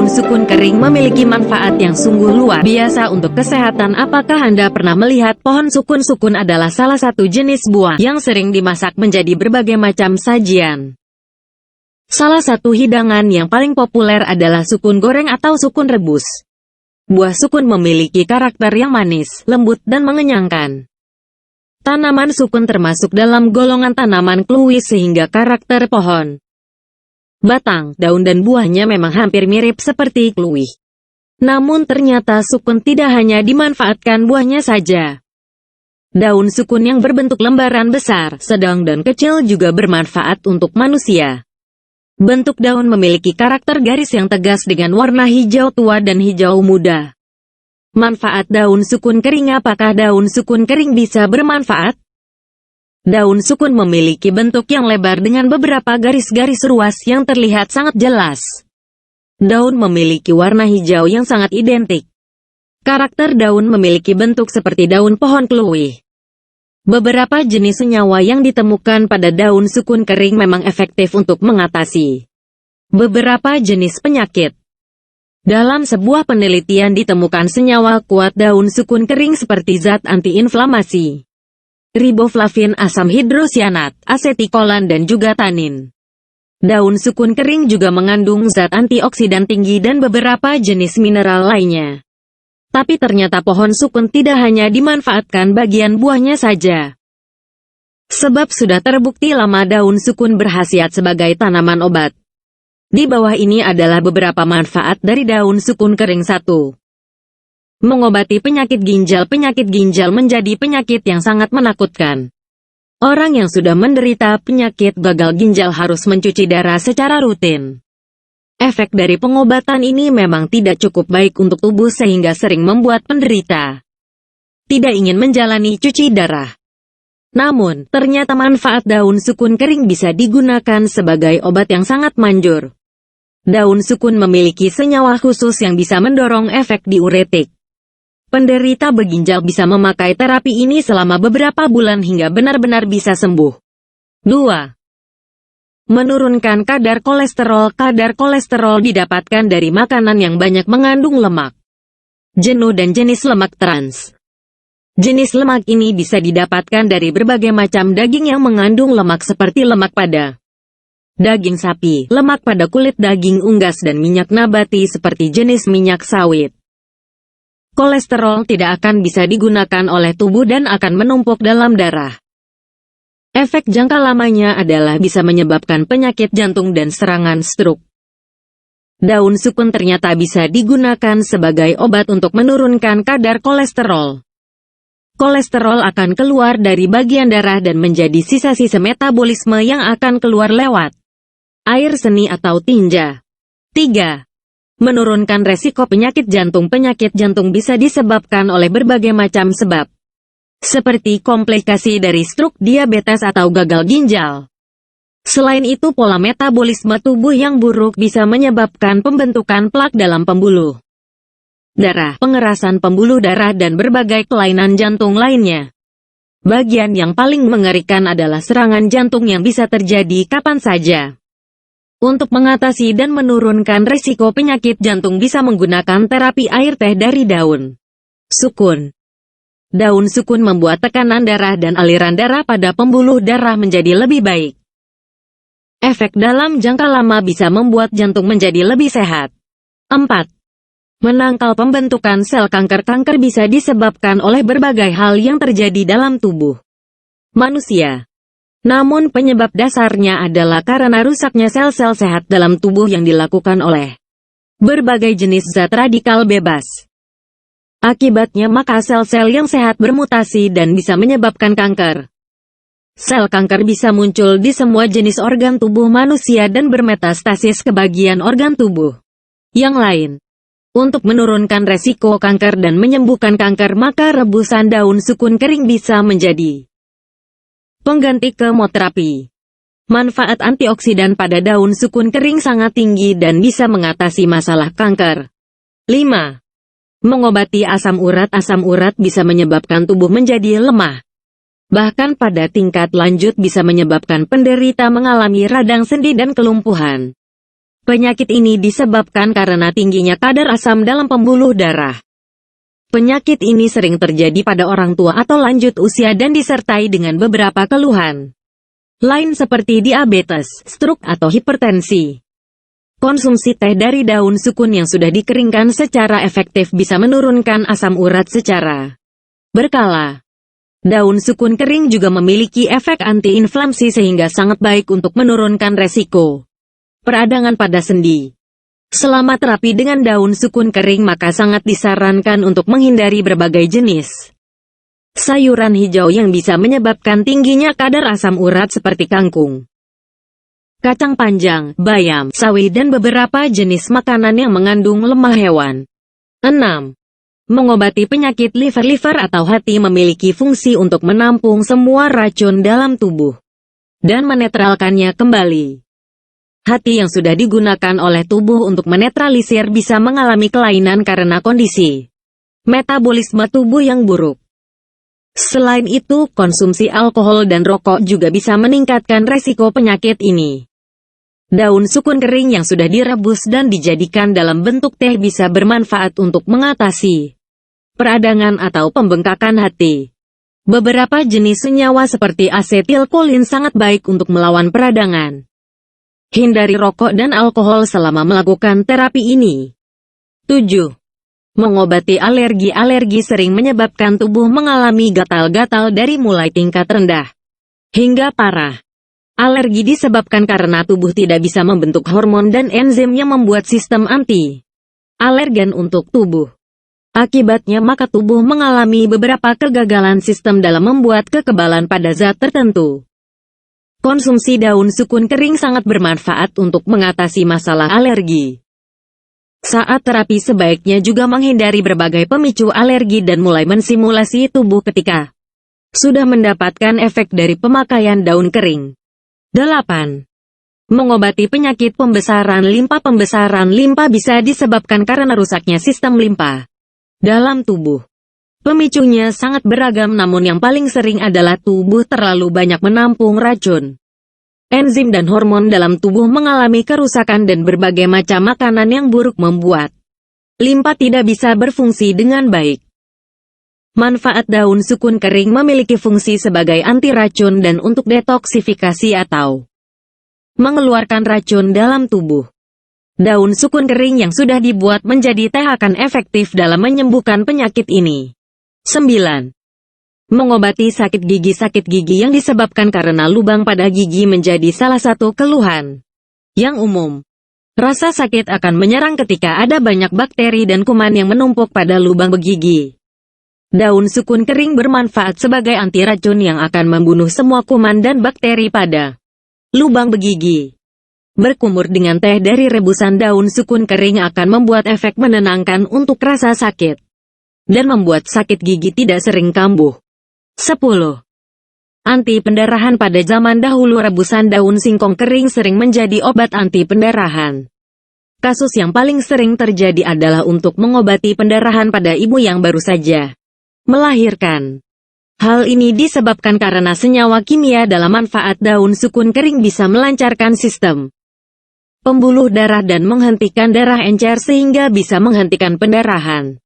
daun sukun kering memiliki manfaat yang sungguh luar biasa untuk kesehatan. Apakah Anda pernah melihat pohon sukun? Sukun adalah salah satu jenis buah yang sering dimasak menjadi berbagai macam sajian. Salah satu hidangan yang paling populer adalah sukun goreng atau sukun rebus. Buah sukun memiliki karakter yang manis, lembut, dan mengenyangkan. Tanaman sukun termasuk dalam golongan tanaman kluwis sehingga karakter pohon, batang, daun dan buahnya memang hampir mirip seperti kluwih. Namun ternyata sukun tidak hanya dimanfaatkan buahnya saja. Daun sukun yang berbentuk lembaran besar, sedang dan kecil juga bermanfaat untuk manusia. Bentuk daun memiliki karakter garis yang tegas dengan warna hijau tua dan hijau muda. Manfaat daun sukun kering. Apakah daun sukun kering bisa bermanfaat? Daun sukun memiliki bentuk yang lebar dengan beberapa garis-garis ruas yang terlihat sangat jelas. Daun memiliki warna hijau yang sangat identik. Karakter daun memiliki bentuk seperti daun pohon kluwih. Beberapa jenis senyawa yang ditemukan pada daun sukun kering memang efektif untuk mengatasi beberapa jenis penyakit. Dalam sebuah penelitian ditemukan senyawa kuat daun sukun kering seperti zat antiinflamasi, riboflavin, asam hidrosianat, asetikolan dan juga tanin. Daun sukun kering juga mengandung zat antioksidan tinggi dan beberapa jenis mineral lainnya. Tapi ternyata pohon sukun tidak hanya dimanfaatkan bagian buahnya saja. Sebab sudah terbukti lama daun sukun berkhasiat sebagai tanaman obat. Di bawah ini adalah beberapa manfaat dari daun sukun kering. 1. Mengobati penyakit ginjal. Penyakit ginjal menjadi penyakit yang sangat menakutkan. Orang yang sudah menderita penyakit gagal ginjal harus mencuci darah secara rutin. Efek dari pengobatan ini memang tidak cukup baik untuk tubuh sehingga sering membuat penderita tidak ingin menjalani cuci darah. Namun, ternyata manfaat daun sukun kering bisa digunakan sebagai obat yang sangat manjur. Daun sukun memiliki senyawa khusus yang bisa mendorong efek diuretik. Penderita beginjal bisa memakai terapi ini selama beberapa bulan hingga benar-benar bisa sembuh. 2. Menurunkan kadar kolesterol. Kadar kolesterol didapatkan dari makanan yang banyak mengandung lemak jenuh dan jenis lemak trans. Jenis lemak ini bisa didapatkan dari berbagai macam daging yang mengandung lemak seperti lemak pada daging sapi, lemak pada kulit daging unggas dan minyak nabati seperti jenis minyak sawit. Kolesterol tidak akan bisa digunakan oleh tubuh dan akan menumpuk dalam darah. Efek jangka lamanya adalah bisa menyebabkan penyakit jantung dan serangan stroke. Daun sukun ternyata bisa digunakan sebagai obat untuk menurunkan kadar kolesterol. Kolesterol akan keluar dari bagian darah dan menjadi sisa-sisa metabolisme yang akan keluar lewat air seni atau tinja. 3. Menurunkan resiko penyakit jantung. Penyakit jantung bisa disebabkan oleh berbagai macam sebab, seperti komplikasi dari stroke, diabetes, atau gagal ginjal. Selain itu, pola metabolisme tubuh yang buruk bisa menyebabkan pembentukan plak dalam pembuluh darah, pengerasan pembuluh darah, dan berbagai kelainan jantung lainnya. Bagian yang paling mengerikan adalah serangan jantung yang bisa terjadi kapan saja. Untuk mengatasi dan menurunkan risiko penyakit jantung bisa menggunakan terapi air teh dari daun sukun. Daun sukun membuat tekanan darah dan aliran darah pada pembuluh darah menjadi lebih baik. Efek dalam jangka lama bisa membuat jantung menjadi lebih sehat. 4. Menangkal pembentukan sel kanker. Kanker bisa disebabkan oleh berbagai hal yang terjadi dalam tubuh manusia. Namun penyebab dasarnya adalah karena rusaknya sel-sel sehat dalam tubuh yang dilakukan oleh berbagai jenis zat radikal bebas. Akibatnya maka sel-sel yang sehat bermutasi dan bisa menyebabkan kanker. Sel kanker bisa muncul di semua jenis organ tubuh manusia dan bermetastasis ke bagian organ tubuh yang lain. Untuk menurunkan resiko kanker dan menyembuhkan kanker, maka rebusan daun sukun kering bisa menjadi pengganti kemoterapi. Manfaat antioksidan pada daun sukun kering sangat tinggi dan bisa mengatasi masalah kanker. 5. Mengobati asam urat. Asam urat bisa menyebabkan tubuh menjadi lemah. Bahkan pada tingkat lanjut bisa menyebabkan penderita mengalami radang sendi dan kelumpuhan. Penyakit ini disebabkan karena tingginya kadar asam dalam pembuluh darah. Penyakit ini sering terjadi pada orang tua atau lanjut usia dan disertai dengan beberapa keluhan lain seperti diabetes, stroke, atau hipertensi. Konsumsi teh dari daun sukun yang sudah dikeringkan secara efektif bisa menurunkan asam urat secara berkala. Daun sukun kering juga memiliki efek antiinflamasi sehingga sangat baik untuk menurunkan resiko peradangan pada sendi. Selama terapi dengan daun sukun kering maka sangat disarankan untuk menghindari berbagai jenis sayuran hijau yang bisa menyebabkan tingginya kadar asam urat seperti kangkung, kacang panjang, bayam, sawi, dan beberapa jenis makanan yang mengandung lemak hewan. 6. Mengobati penyakit liver atau hati memiliki fungsi untuk menampung semua racun dalam tubuh dan menetralkannya kembali. Hati yang sudah digunakan oleh tubuh untuk menetralisir bisa mengalami kelainan karena kondisi metabolisme tubuh yang buruk. Selain itu, konsumsi alkohol dan rokok juga bisa meningkatkan resiko penyakit ini. Daun sukun kering yang sudah direbus dan dijadikan dalam bentuk teh bisa bermanfaat untuk mengatasi peradangan atau pembengkakan hati. Beberapa jenis senyawa seperti asetilkolin sangat baik untuk melawan peradangan. Hindari rokok dan alkohol selama melakukan terapi ini. 7. Mengobati alergi. Alergi sering menyebabkan tubuh mengalami gatal-gatal dari mulai tingkat rendah hingga parah. Alergi disebabkan karena tubuh tidak bisa membentuk hormon dan enzim yang membuat sistem anti-alergen untuk tubuh. Akibatnya maka tubuh mengalami beberapa kegagalan sistem dalam membuat kekebalan pada zat tertentu. Konsumsi daun sukun kering sangat bermanfaat untuk mengatasi masalah alergi. Saat terapi sebaiknya juga menghindari berbagai pemicu alergi dan mulai mensimulasi tubuh ketika sudah mendapatkan efek dari pemakaian daun kering. 8. Mengobati penyakit pembesaran limpa. Pembesaran limpa bisa disebabkan karena rusaknya sistem limpa dalam tubuh. Pemicunya sangat beragam namun yang paling sering adalah tubuh terlalu banyak menampung racun. Enzim dan hormon dalam tubuh mengalami kerusakan dan berbagai macam makanan yang buruk membuat limpa tidak bisa berfungsi dengan baik. Manfaat daun sukun kering memiliki fungsi sebagai anti racun dan untuk detoksifikasi atau mengeluarkan racun dalam tubuh. Daun sukun kering yang sudah dibuat menjadi teh akan efektif dalam menyembuhkan penyakit ini. 9. Mengobati sakit gigi. Sakit gigi yang disebabkan karena lubang pada gigi menjadi salah satu keluhan yang umum. Rasa sakit akan menyerang ketika ada banyak bakteri dan kuman yang menumpuk pada lubang begigi. Daun sukun kering bermanfaat sebagai anti racun yang akan membunuh semua kuman dan bakteri pada lubang begigi. Berkumur dengan teh dari rebusan daun sukun kering akan membuat efek menenangkan untuk rasa sakit dan membuat sakit gigi tidak sering kambuh. 10. Anti pendarahan. Pada zaman dahulu rebusan daun singkong kering sering menjadi obat anti pendarahan. Kasus yang paling sering terjadi adalah untuk mengobati pendarahan pada ibu yang baru saja melahirkan. Hal ini disebabkan karena senyawa kimia dalam manfaat daun sukun kering bisa melancarkan sistem pembuluh darah dan menghentikan darah encer sehingga bisa menghentikan pendarahan.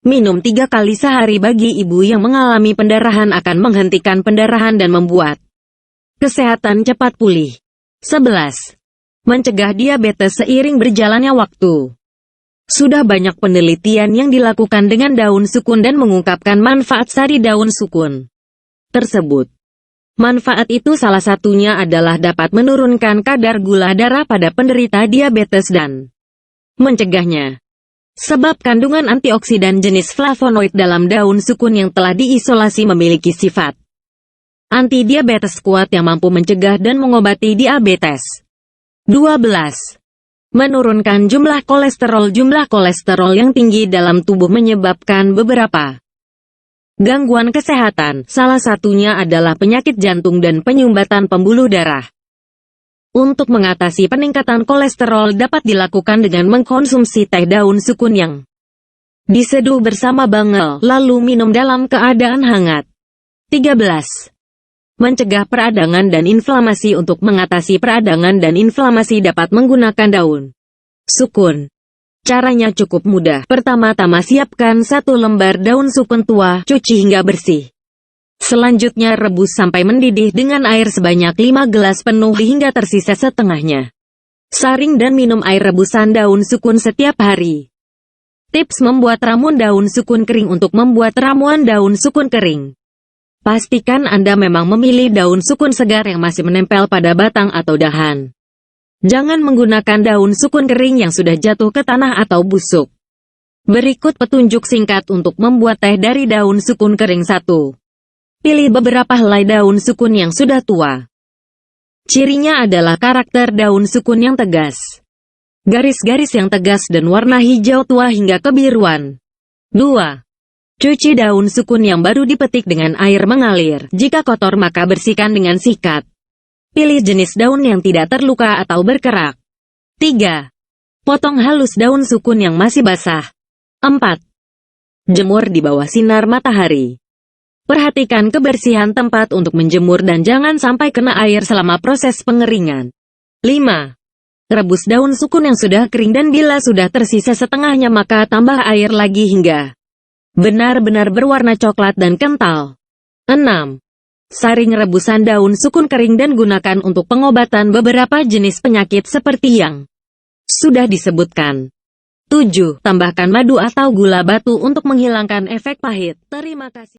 Minum 3 kali sehari bagi ibu yang mengalami pendarahan akan menghentikan pendarahan dan membuat kesehatan cepat pulih. 11. Mencegah diabetes seiring berjalannya waktu. Sudah banyak penelitian yang dilakukan dengan daun sukun dan mengungkapkan manfaat sari daun sukun tersebut. Manfaat itu salah satunya adalah dapat menurunkan kadar gula darah pada penderita diabetes dan mencegahnya. Sebab kandungan antioksidan jenis flavonoid dalam daun sukun yang telah diisolasi memiliki sifat anti-diabetes kuat yang mampu mencegah dan mengobati diabetes. 12. Menurunkan jumlah kolesterol. Jumlah kolesterol yang tinggi dalam tubuh menyebabkan beberapa gangguan kesehatan, salah satunya adalah penyakit jantung dan penyumbatan pembuluh darah. Untuk mengatasi peningkatan kolesterol dapat dilakukan dengan mengkonsumsi teh daun sukun yang diseduh bersama bangel, lalu minum dalam keadaan hangat. 13. Mencegah peradangan dan inflamasi. Untuk mengatasi peradangan dan inflamasi dapat menggunakan daun sukun. Caranya cukup mudah. Pertama-tama siapkan 1 lembar daun sukun tua, cuci hingga bersih. Selanjutnya rebus sampai mendidih dengan air sebanyak 5 gelas penuh hingga tersisa setengahnya. Saring dan minum air rebusan daun sukun setiap hari. Tips membuat ramuan daun sukun kering. Untuk membuat ramuan daun sukun kering, pastikan Anda memang memilih daun sukun segar yang masih menempel pada batang atau dahan. Jangan menggunakan daun sukun kering yang sudah jatuh ke tanah atau busuk. Berikut petunjuk singkat untuk membuat teh dari daun sukun kering. 1. Pilih beberapa helai daun sukun yang sudah tua. Cirinya adalah karakter daun sukun yang tegas. Garis-garis yang tegas dan warna hijau tua hingga kebiruan. 2. Cuci daun sukun yang baru dipetik dengan air mengalir. Jika kotor maka bersihkan dengan sikat. Pilih jenis daun yang tidak terluka atau berkerak. 3. Potong halus daun sukun yang masih basah. 4. Jemur di bawah sinar matahari. Perhatikan kebersihan tempat untuk menjemur dan jangan sampai kena air selama proses pengeringan. 5. Rebus daun sukun yang sudah kering dan bila sudah tersisa setengahnya maka tambah air lagi hingga benar-benar berwarna coklat dan kental. 6. Saring rebusan daun sukun kering dan gunakan untuk pengobatan beberapa jenis penyakit seperti yang sudah disebutkan. 7. Tambahkan madu atau gula batu untuk menghilangkan efek pahit. Terima kasih.